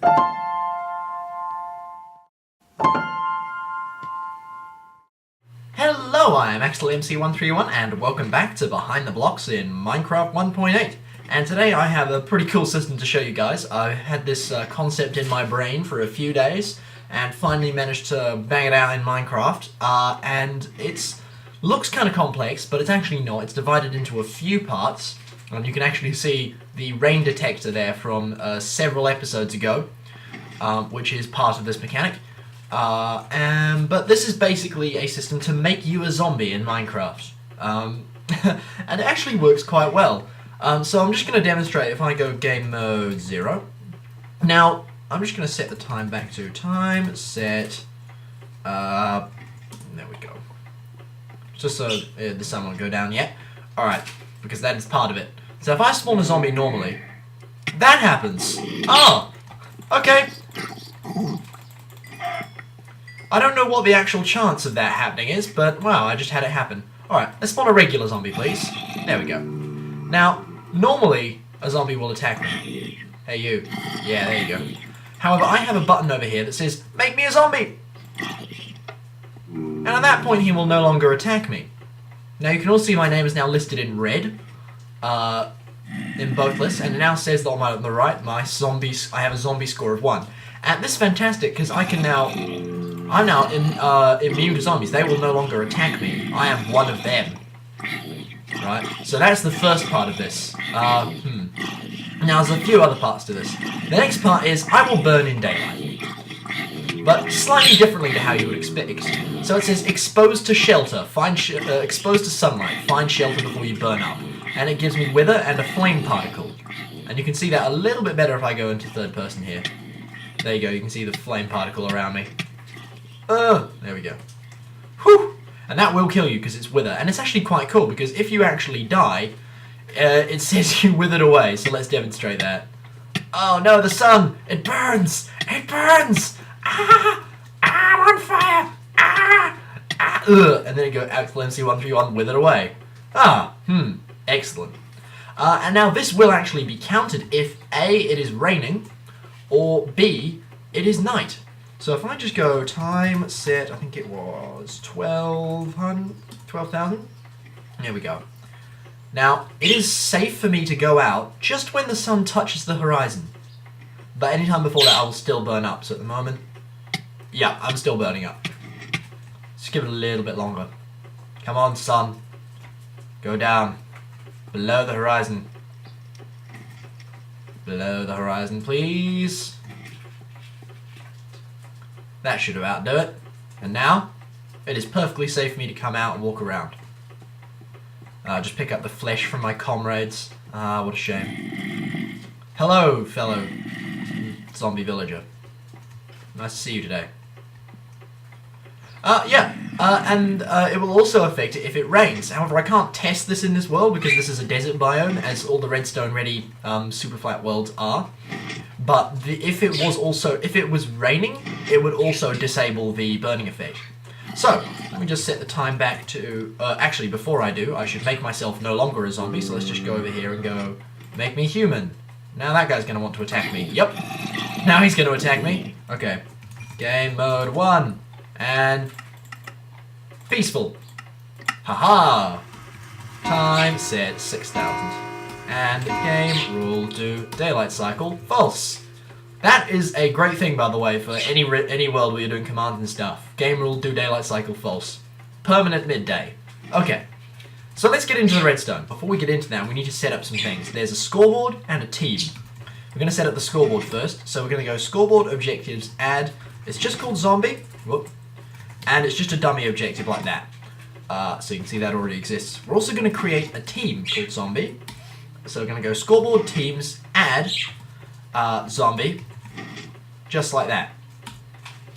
Hello, I am AxelMC131 and welcome back to Behind the Blocks in Minecraft 1.8. And today I have a pretty cool system to show you guys. I had this concept in my brain for a few days and finally managed to bang it out in Minecraft. And it looks kind of complex, but it's actually not. It's divided into a few parts. And you can actually see the rain detector there from several episodes ago, which is part of this mechanic. But this is basically a system to make you a zombie in Minecraft. And it actually works quite well. So I'm just going to demonstrate if I go game mode 0. Now, I'm just going to set the time back to time, set, there we go. Just so the sun won't go down yet. Alright, because that is part of it. So if I spawn a zombie normally, that happens. Oh, okay. I don't know what the actual chance of that happening is, but wow, I just had it happen. Alright, let's spawn a regular zombie, please. There we go. Now, normally, a zombie will attack me. Hey, you. Yeah, there you go. However, I have a button over here that says, make me a zombie! And at that point, he will no longer attack me. Now, you can all see my name is now listed in red, in both lists, and it now says that on the right, I have a zombie score of 1. And this is fantastic, because I'm now immune to zombies. They will no longer attack me. I am one of them. Right? So that's the first part of this. Now there's a few other parts to this. The next part is, I will burn in daylight. But slightly differently to how you would expect. So it says, exposed to shelter, exposed to sunlight, find shelter before you burn up. And it gives me wither and a flame particle. And you can see that a little bit better if I go into third person here. There you go, you can see the flame particle around me. There we go. Whew! And that will kill you because it's wither. And it's actually quite cool because if you actually die, it says you withered away. So let's demonstrate that. Oh no, the sun! It burns! It burns! Ah! I'm on fire! Ah! Ah! Ugh! And then it goes AxelMC131 withered away. Excellent. And now this will actually be counted if A, it is raining, or B, it is night. So if I just go time set, I think it was 12,000. There we go. Now, it is safe for me to go out just when the sun touches the horizon. But anytime before that, I will still burn up. So at the moment, yeah, I'm still burning up. Just give it a little bit longer. Come on, sun. Go down. Below the horizon. Below the horizon, please. That should about do it. And now, it is perfectly safe for me to come out and walk around. Just pick up the flesh from my comrades. What a shame. Hello, fellow zombie villager. Nice to see you today. It will also affect it if it rains. However, I can't test this in this world because this is a desert biome, as all the redstone-ready super flat worlds are. But if it was raining, it would also disable the burning effect. So, let me just set the time back to... actually, before I do, I should make myself no longer a zombie, so let's just go over here and go, make me human. Now that guy's going to want to attack me. Yep. Now he's going to attack me. Okay. Game mode 1. And... peaceful. Haha. Time set 6,000. And game rule do daylight cycle false. That is a great thing, by the way, for any world where you're doing commands and stuff. Game rule do daylight cycle false. Permanent midday. Okay. So let's get into the redstone. Before we get into that, we need to set up some things. There's a scoreboard and a team. We're going to set up the scoreboard first. So we're going to go scoreboard objectives add. It's just called zombie. Whoop. And it's just a dummy objective like that. So you can see that already exists. We're also going to create a team called zombie. So we're going to go scoreboard teams add zombie, just like that.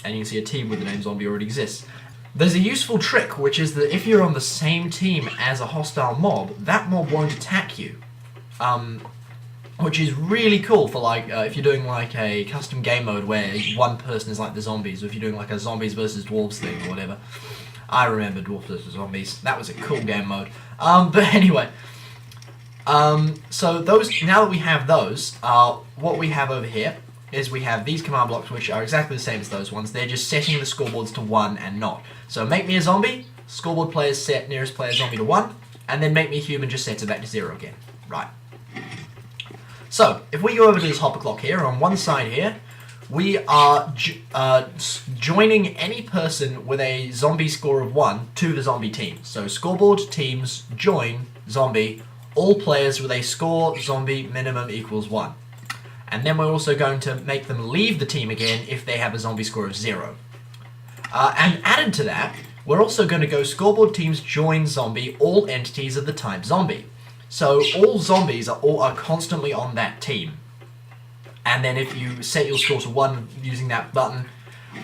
And you can see a team with the name zombie already exists. There's a useful trick, which is that if you're on the same team as a hostile mob, that mob won't attack you. Which is really cool for like, if you're doing like a custom game mode where one person is like the zombies, or if you're doing like a zombies versus dwarves thing or whatever. I remember dwarves versus zombies. That was a cool game mode. But anyway, so those, now that we have those, what we have over here is we have these command blocks which are exactly the same as those ones. They're just setting the scoreboards to 1 and not. So make me a zombie, scoreboard players set nearest player zombie to 1, and then make me a human just sets it back to 0 again. Right. So, if we go over to this hopper clock here, on one side here, we are joining any person with a zombie score of 1 to the zombie team. So scoreboard, teams, join, zombie, all players with a score zombie minimum equals 1. And then we're also going to make them leave the team again if they have a zombie score of 0. And added to that, we're also going to go scoreboard, teams, join, zombie, all entities of the type zombie. So all zombies are constantly on that team. And then if you set your score to 1 using that button,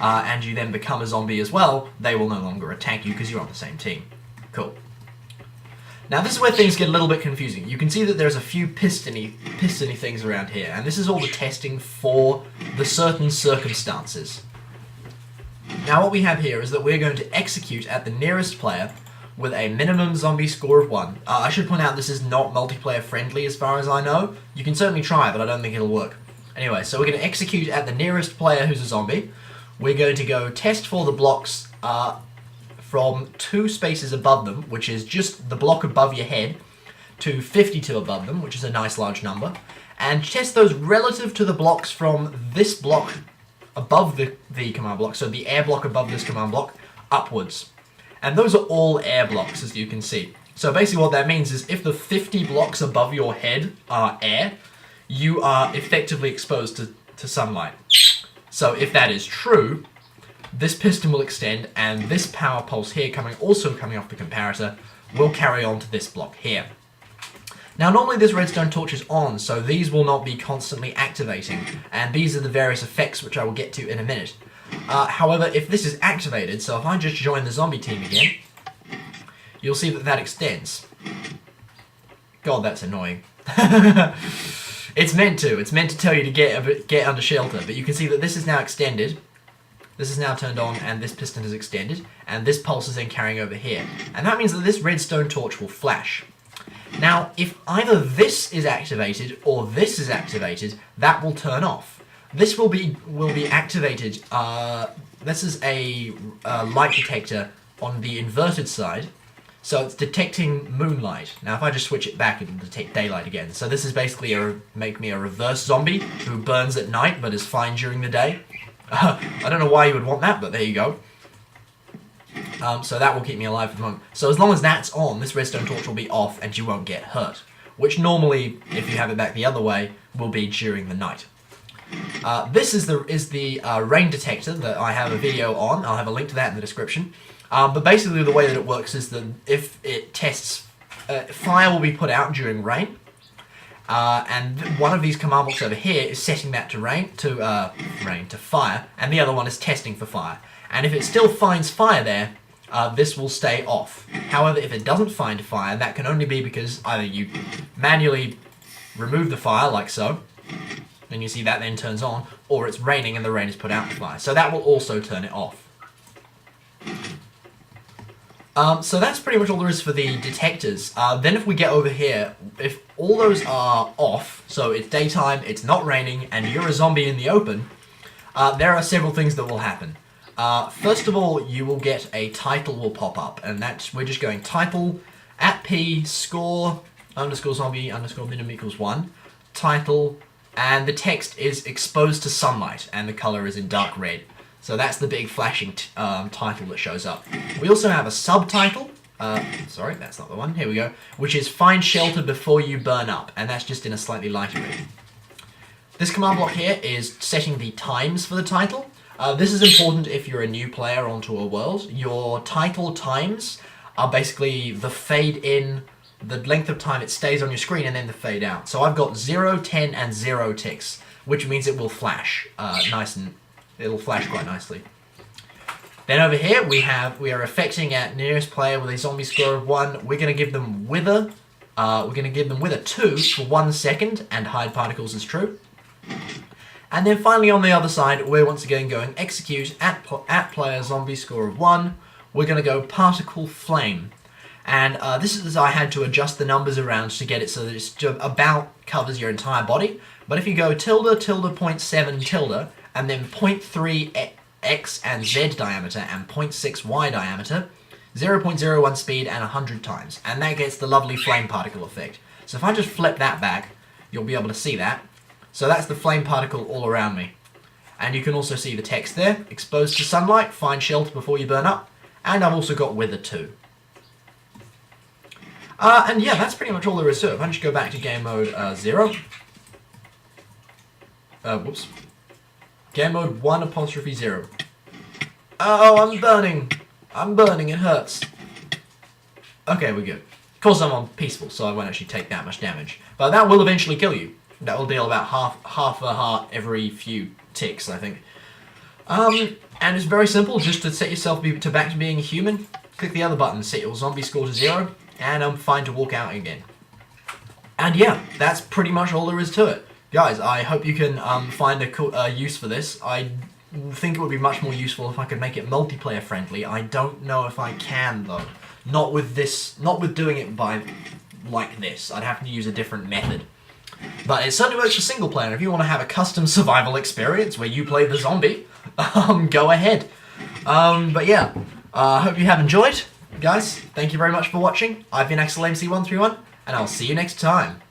and you then become a zombie as well, they will no longer attack you because you're on the same team. Cool. Now this is where things get a little bit confusing. You can see that there's a few pistony things around here, and this is all the testing for the certain circumstances. Now what we have here is that we're going to execute at the nearest player with a minimum zombie score of 1. I should point out this is not multiplayer friendly as far as I know. You can certainly try, but I don't think it'll work. Anyway, so we're going to execute at the nearest player who's a zombie. We're going to go test for the blocks from 2 spaces above them, which is just the block above your head, to 52 above them, which is a nice large number, and test those relative to the blocks from this block above the command block, so the air block above this command block, upwards. And those are all air blocks, as you can see. So basically what that means is if the 50 blocks above your head are air, you are effectively exposed to sunlight. So if that is true, this piston will extend, and this power pulse here also coming off the comparator will carry on to this block here. Now normally this redstone torch is on, so these will not be constantly activating, and these are the various effects which I will get to in a minute. However, if this is activated, so if I just join the zombie team again, you'll see that that extends. God, that's annoying. It's meant to tell you to get under shelter, but you can see that this is now extended, this is now turned on, and this piston is extended, and this pulse is then carrying over here. And that means that this redstone torch will flash. Now, if either this is activated or this is activated, that will turn off. This will be activated. This is a light detector on the inverted side, so it's detecting moonlight. Now, if I just switch it back, it'll detect daylight again. So this is basically make me a reverse zombie who burns at night but is fine during the day. I don't know why you would want that, but there you go. So that will keep me alive for the moment. So as long as that's on, this redstone torch will be off and you won't get hurt. Which normally, if you have it back the other way, will be during the night. This is the rain detector that I have a video on. I'll have a link to that in the description. But basically the way that it works is that if it tests, fire will be put out during rain. And one of these command blocks over here is setting that to fire, and the other one is testing for fire. And if it still finds fire there, this will stay off. However, if it doesn't find fire, that can only be because either you manually remove the fire, like so, and you see that then turns on, or it's raining and the rain is put out the fire. So that will also turn it off. So that's pretty much all there is for the detectors. Then if we get over here, if all those are off, so it's daytime, it's not raining, and you're a zombie in the open, there are several things that will happen. First of all, you will get a title will pop up, and we're just going title @p score _ zombie _ minimum equals 1, title, and the text is exposed to sunlight, and the color is in dark red. So that's the big flashing title that shows up. We also have a subtitle, sorry, that's not the one, here we go, which is find shelter before you burn up, and that's just in a slightly lighter red. This command block here is setting the times for the title. This is important if you're a new player onto a world. Your title times are basically the fade in, the length of time it stays on your screen, and then the fade out. So I've got 0, 10, and 0 ticks, which means it will flash it'll flash quite nicely. Then over here we are affecting at nearest player with a zombie score of 1. We're going to give them wither. We're going to give them wither 2 for 1 second, and hide particles is true. And then finally on the other side, we're once again going execute at player zombie score of 1. We're going to go particle flame. And this is, I had to adjust the numbers around to get it so that it about covers your entire body. But if you go tilde, tilde, 0.7, tilde, and then 0.3 x and z diameter and 0.6 y diameter, 0.01 speed and 100 times. And that gets the lovely flame particle effect. So if I just flip that back, you'll be able to see that. So that's the flame particle all around me. And you can also see the text there, exposed to sunlight, find shelter before you burn up. And I've also got wither too. And yeah, that's pretty much all there is to it. If I just go back to game mode 0. Whoops. Game mode 1'0. Oh, I'm burning. I'm burning, it hurts. Okay, we're good. Of course I'm on peaceful, so I won't actually take that much damage. But that will eventually kill you. That will deal about half a heart every few ticks, I think. And it's very simple, just to set yourself back to being human. Click the other button, set your zombie score to 0, and I'm fine to walk out again. And yeah, that's pretty much all there is to it. Guys, I hope you can find a cool, use for this. I think it would be much more useful if I could make it multiplayer friendly. I don't know if I can though. Not with doing it by like this. I'd have to use a different method. But it certainly works for single player. If you want to have a custom survival experience where you play the zombie, go ahead. But yeah, I hope you have enjoyed. Guys, thank you very much for watching. I've been AxelMC131, and I'll see you next time.